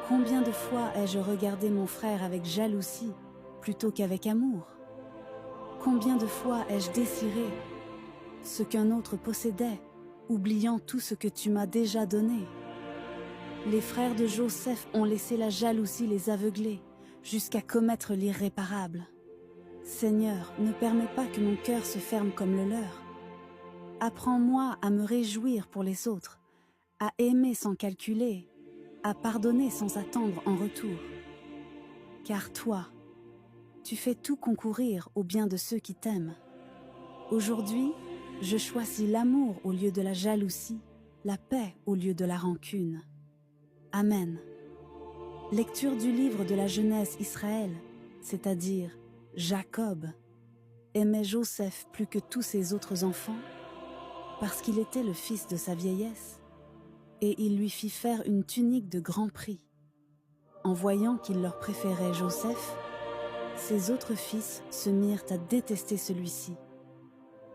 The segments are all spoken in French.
Combien de fois ai-je regardé mon frère avec jalousie plutôt qu'avec amour? Combien de fois ai-je désiré ce qu'un autre possédait, oubliant tout ce que tu m'as déjà donné? Les frères de Joseph ont laissé la jalousie les aveugler, jusqu'à commettre l'irréparable. Seigneur, ne permets pas que mon cœur se ferme comme le leur. Apprends-moi à me réjouir pour les autres, à aimer sans calculer, à pardonner sans attendre en retour. Car toi, tu fais tout concourir au bien de ceux qui t'aiment. Aujourd'hui, je choisis l'amour au lieu de la jalousie, la paix au lieu de la rancune. Amen. Lecture du livre de la Genèse Israël, c'est-à-dire Jacob, aimait Joseph plus que tous ses autres enfants, parce qu'il était le fils de sa vieillesse, et il lui fit faire une tunique de grand prix. En voyant qu'il leur préférait Joseph, ses autres fils se mirent à détester celui-ci,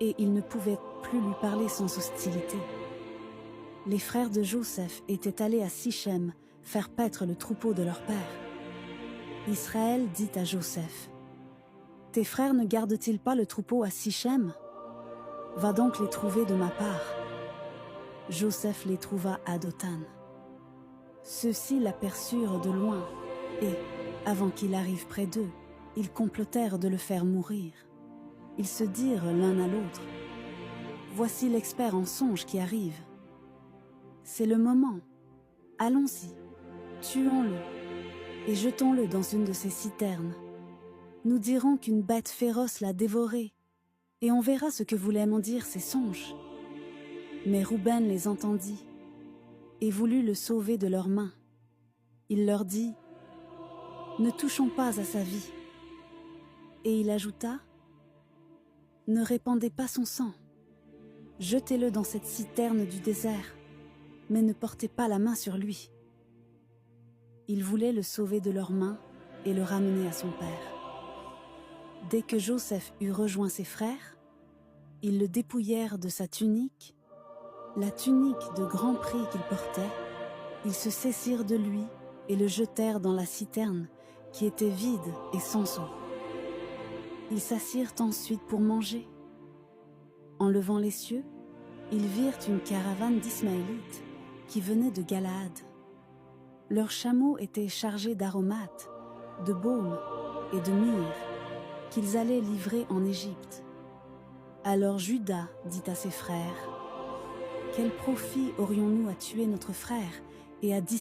et ils ne pouvaient plus lui parler sans hostilité. Les frères de Joseph étaient allés à Sichem faire paître le troupeau de leur père. Israël dit à Joseph: « Tes frères ne gardent-ils pas le troupeau à Sichem? Va donc les trouver de ma part. » Joseph les trouva à Dothan. Ceux-ci l'aperçurent de loin, et, avant qu'il arrive près d'eux, ils complotèrent de le faire mourir. Ils se dirent l'un à l'autre: « Voici l'expert en songes qui arrive. C'est le moment. Allons-y, tuons-le, et jetons-le dans une de ces citernes. Nous dirons qu'une bête féroce l'a dévoré, et on verra ce que voulaient m'en dire ces songes. » Mais Rouben les entendit, et voulut le sauver de leurs mains. Il leur dit: « Ne touchons pas à sa vie. » Et il ajouta: « Ne répandez pas son sang. Jetez-le dans cette citerne du désert, mais ne portez pas la main sur lui. » Ils voulaient le sauver de leurs mains et le ramener à son père. Dès que Joseph eut rejoint ses frères, ils le dépouillèrent de sa tunique, la tunique de grand prix qu'il portait. Ils se saisirent de lui et le jetèrent dans la citerne qui était vide et sans eau. Ils s'assirent ensuite pour manger. En levant les cieux, ils virent une caravane d'Ismaélites qui venait de Galaad. Leurs chameaux étaient chargés d'aromates, de baume et de myrrhe qu'ils allaient livrer en Égypte. Alors Juda dit à ses frères: « Quel profit aurions-nous à tuer notre frère et à